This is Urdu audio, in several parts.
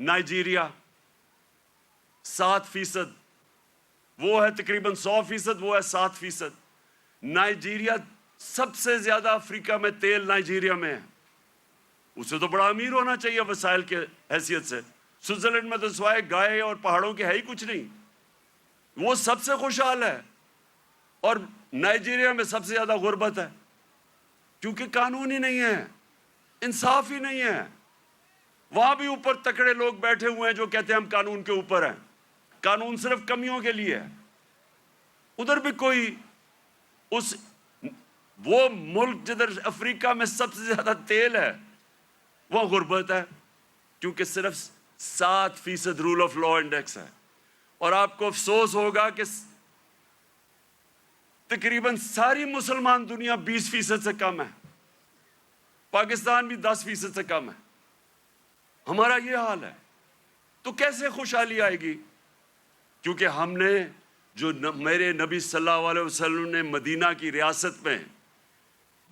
نائجیریا 7%، وہ ہے تقریباً 100%، وہ ہے 7%۔ نائجیریا سب سے زیادہ افریقہ میں تیل نائجیریا میں ہے، اسے تو بڑا امیر ہونا چاہیے وسائل کے حیثیت سے۔ سوئٹزرلینڈ میں تو سوائے گائے اور پہاڑوں کے ہے ہی کچھ نہیں، وہ سب سے خوشحال ہے۔ اور نائجیریا میں سب سے زیادہ غربت ہے، کیونکہ قانون ہی نہیں ہے، انصاف ہی نہیں ہے۔ وہاں بھی اوپر تکڑے لوگ بیٹھے ہوئے ہیں جو کہتے ہیں ہم قانون کے اوپر ہیں، قانون صرف کمیوں کے لیے ہے۔ ادھر بھی کوئی وہ ملک جدھر افریقہ میں سب سے زیادہ تیل ہے وہ غربت ہے، کیونکہ صرف 7% رول آف لا انڈیکس ہے۔ اور آپ کو افسوس ہوگا کہ تقریباً ساری مسلمان دنیا 20% سے کم ہے، پاکستان بھی 10% سے کم ہے، ہمارا یہ حال ہے۔ تو کیسے خوشحالی آئے گی؟ کیونکہ ہم نے جو میرے نبی صلی اللہ علیہ وسلم نے مدینہ کی ریاست میں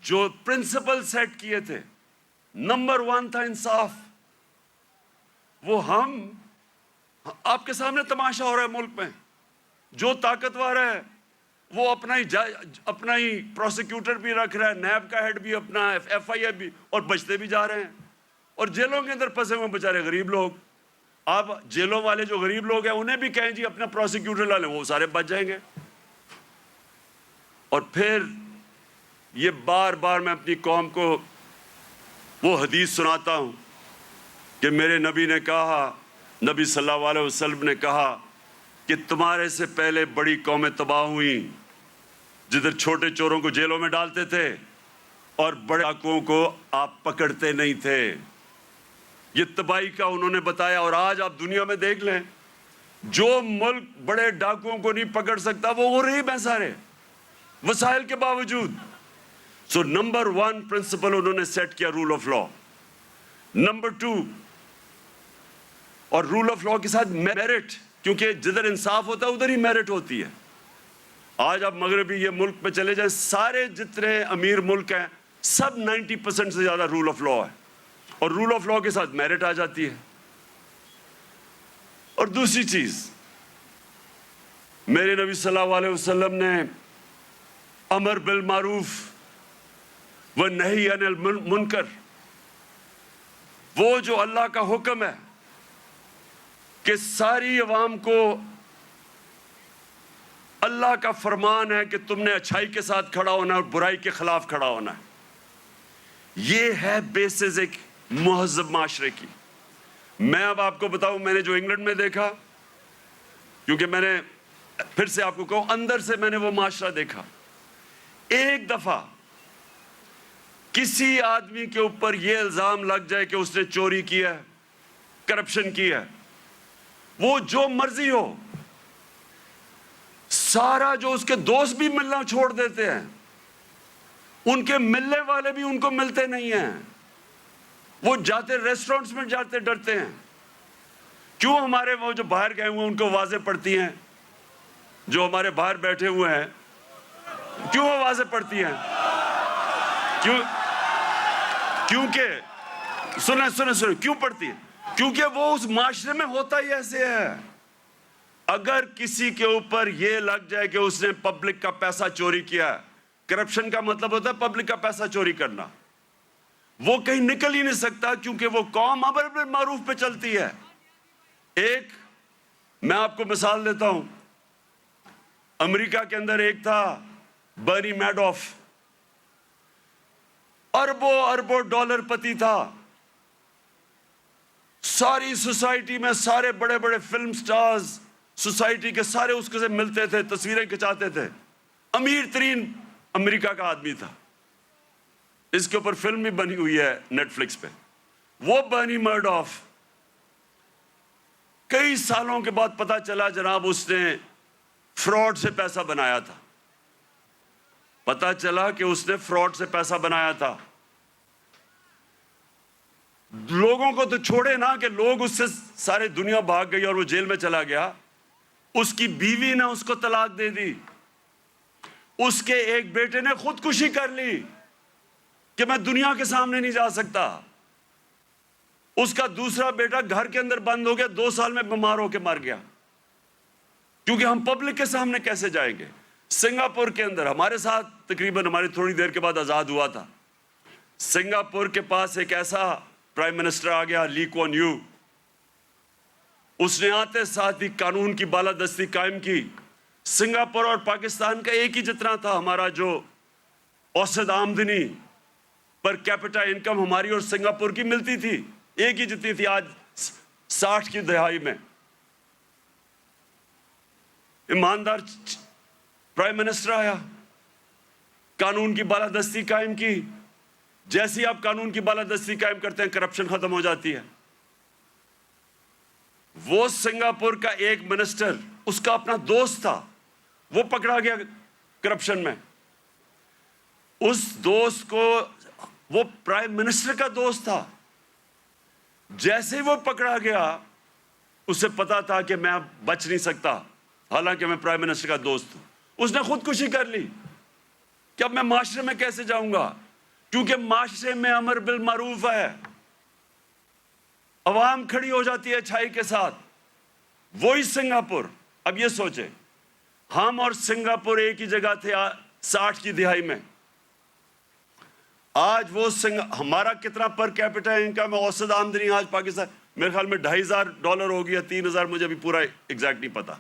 جو پرنسپل سیٹ کیے تھے، نمبر 1 تھا انصاف۔ وہ آپ کے سامنے تماشا ہو رہا ہے ملک میں، جو طاقتور ہے وہ اپنا ہی پروسیکیوٹر بھی رکھ رہا ہے، نیب کا ہیڈ بھی اپنا، ایف آئی اے بھی، اور بچتے بھی جا رہے ہیں۔ اور جیلوں کے اندر پھنسے ہوئے بیچارے غریب لوگ، آپ جیلوں والے جو غریب لوگ ہیں انہیں بھی کہیں جی اپنا پروسیکیوٹر لا لیں، وہ سارے بچ جائیں گے۔ اور پھر یہ بار بار میں اپنی قوم کو وہ حدیث سناتا ہوں کہ میرے نبی نے کہا، نبی صلی اللہ علیہ وسلم نے کہا کہ تمہارے سے پہلے بڑی قومیں تباہ ہوئیں جدھر چھوٹے چوروں کو جیلوں میں ڈالتے تھے اور بڑے ڈاکوؤں کو آپ پکڑتے نہیں تھے۔ یہ تباہی کا انہوں نے بتایا۔ اور آج آپ دنیا میں دیکھ لیں، جو ملک بڑے ڈاکوؤں کو نہیں پکڑ سکتا وہ غریب ہیں سارے، وسائل کے باوجود۔ سو نمبر 1 پرنسپل انہوں نے سیٹ کیا رول آف لا۔ نمبر 2، اور رول آف لا کے ساتھ میرٹ، کیونکہ جدھر انصاف ہوتا ہے ادھر ہی میرٹ ہوتی ہے۔ آج آپ مغربی یہ ملک پہ چلے جائیں، سارے جتنے امیر ملک ہیں سب 90% سے زیادہ رول آف لا ہے، اور رول آف لا کے ساتھ میرٹ آ جاتی ہے۔ اور دوسری چیز، میرے نبی صلی اللہ علیہ وسلم نے امر بالمعروف والنہی عن المنکر، وہ جو اللہ کا حکم ہے کہ ساری عوام کو اللہ کا فرمان ہے کہ تم نے اچھائی کے ساتھ کھڑا ہونا اور برائی کے خلاف کھڑا ہونا ہے، یہ ہے بیسز ایک مہذب معاشرے کی۔ میں اب آپ کو بتاؤں، میں نے جو انگلینڈ میں دیکھا، کیونکہ میں نے پھر سے آپ کو کہوں اندر سے میں نے وہ معاشرہ دیکھا، ایک دفعہ کسی آدمی کے اوپر یہ الزام لگ جائے کہ اس نے چوری کی ہے، کرپشن کی ہے، وہ جو مرضی ہو، سارا جو اس کے دوست بھی ملنا چھوڑ دیتے ہیں، ان کے ملنے والے بھی ان کو ملتے نہیں ہیں، وہ جاتے ریسٹورنٹس میں جاتے ڈرتے ہیں۔ کیوں ہمارے وہ جو باہر گئے ہوئے ہیں ان کو آوازیں پڑتی ہیں، جو ہمارے باہر بیٹھے ہوئے ہیں کیوں آوازیں پڑتی ہیں؟ کیونکہ سنیں کیوں پڑتی ہے؟ کیونکہ وہ اس معاشرے میں ہوتا ہی ایسے ہے۔ اگر کسی کے اوپر یہ لگ جائے کہ اس نے پبلک کا پیسہ چوری کیا ہے، کرپشن کا مطلب ہوتا ہے پبلک کا پیسہ چوری کرنا، وہ کہیں نکل ہی نہیں سکتا، کیونکہ وہ قوم امر بالمعروف پہ چلتی ہے۔ میں آپ کو مثال دیتا ہوں، امریکہ کے اندر ایک تھا برنی میڈوف، اربوں ڈالر پتی تھا، ساری سوسائٹی میں سارے بڑے بڑے فلم سٹارز سوسائٹی کے سارے اس کے سے ملتے تھے، تصویریں کھچاتے تھے، امیر ترین امریکہ کا آدمی تھا۔ اس کے اوپر فلم بھی بنی ہوئی ہے نیٹ فلکس پہ۔ وہ برنی میڈوف کئی سالوں کے بعد پتا چلا جناب اس نے فراڈ سے پیسہ بنایا تھا، پتا چلا کہ اس نے فراڈ سے پیسہ بنایا تھا۔ لوگوں کو تو چھوڑے نا کہ لوگ اس سے سارے دنیا بھاگ گئی اور وہ جیل میں چلا گیا، اس کی بیوی نے اس کو طلاق دے دی، اس کے ایک بیٹے نے خودکشی کر لی کہ میں دنیا کے سامنے نہیں جا سکتا، اس کا دوسرا بیٹا گھر کے اندر بند ہو گیا، 2 سال میں بیمار ہو کے مر گیا، کیونکہ ہم پبلک کے سامنے کیسے جائیں گے؟ سنگاپور کے اندر ہمارے ساتھ تقریباً ہماری تھوڑی دیر کے بعد آزاد ہوا تھا، سنگاپور کے پاس ایک ایسا پرائم منسٹر آ گیا، لی کوان یو، اس نے آتے ساتھ ہی قانون کی بالادستی قائم کی۔ سنگاپور اور پاکستان کا ایک ہی جتنا تھا ہمارا جو اوسط آمدنی پر کیپٹا انکم ہماری اور سنگاپور کی ملتی تھی، ایک ہی جتنی تھی۔ آج 60 کی دہائی میں ایماندار پرائم منسٹر آیا، قانون کی بالادستی قائم کی۔ جیسے ہی آپ قانون کی بالادستی قائم کرتے ہیں، کرپشن ختم ہو جاتی ہے۔ وہ سنگاپور کا ایک منسٹر، اس کا اپنا دوست تھا، وہ پکڑا گیا کرپشن میں۔ اس دوست کو، وہ پرائم منسٹر کا دوست تھا، جیسے ہی وہ پکڑا گیا، اسے پتا تھا کہ میں اب بچ نہیں سکتا، حالانکہ میں پرائم منسٹر کا دوست ہوں۔ اس نے خودکشی کر لی کہ اب میں معاشرے میں کیسے جاؤں گا، کیونکہ معاشرے میں امر بالمعروف ہے، عوام کھڑی ہو جاتی ہے اچھائی کے ساتھ۔ وہی سنگاپور، اب یہ سوچیں، ہم اور سنگاپور ایک ہی جگہ تھے 60 کی دہائی میں۔ آج وہ ہمارا کتنا پر کیپٹا انکم ہے، اوسط آمدنی آج پاکستان میرے خیال میں $2,500 ہو گیا، 3,000، مجھے ابھی پورا ایگزیکٹ نہیں پتا۔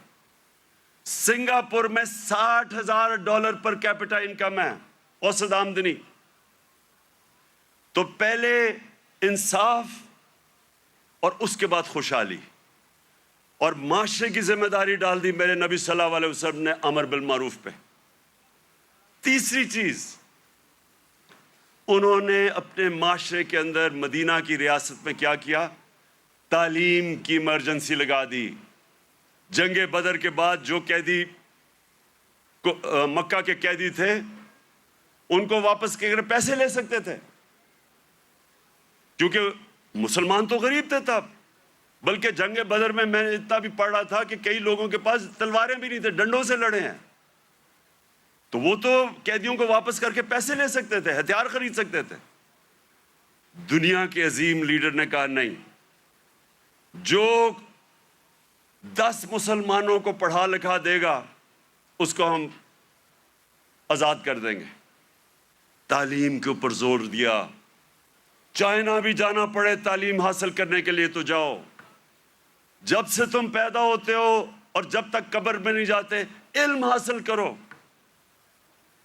سنگاپور میں $60,000 پر کیپٹا انکم ہے، اوسط آمدنی۔ تو پہلے انصاف اور اس کے بعد خوشحالی اور معاشرے کی ذمہ داری ڈال دی میرے نبی صلی اللہ علیہ وسلم نے امر بالمعروف پہ۔ تیسری چیز، انہوں نے اپنے معاشرے کے اندر مدینہ کی ریاست میں کیا کیا؟ تعلیم کی ایمرجنسی لگا دی۔ جنگ بدر کے بعد جو قیدی مکہ کے قیدی تھے، ان کو واپس کے پیسے لے سکتے تھے، کیونکہ مسلمان تو غریب تھے تب۔ بلکہ جنگ بدر میں نے اتنا بھی پڑھ رہا تھا کہ کئی لوگوں کے پاس تلواریں بھی نہیں تھے، ڈنڈوں سے لڑے ہیں، تو وہ تو قیدیوں کو واپس کر کے پیسے لے سکتے تھے، ہتھیار خرید سکتے تھے۔ دنیا کے عظیم لیڈر نے کہا نہیں، جو 10 مسلمانوں کو پڑھا لکھا دے گا اس کو ہم آزاد کر دیں گے۔ تعلیم کے اوپر زور دیا، چائنا بھی جانا پڑے تعلیم حاصل کرنے کے لیے تو جاؤ، جب سے تم پیدا ہوتے ہو اور جب تک قبر میں نہیں جاتے علم حاصل کرو۔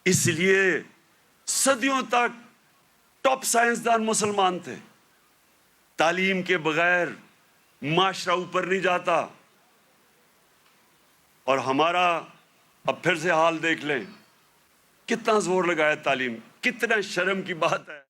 اس لیے صدیوں تک ٹاپ سائنسدان مسلمان تھے۔ تعلیم کے بغیر معاشرہ اوپر نہیں جاتا۔ اور ہمارا اب پھر سے حال دیکھ لیں، کتنا زور لگایا تعلیم، کتنا شرم کی بات ہے۔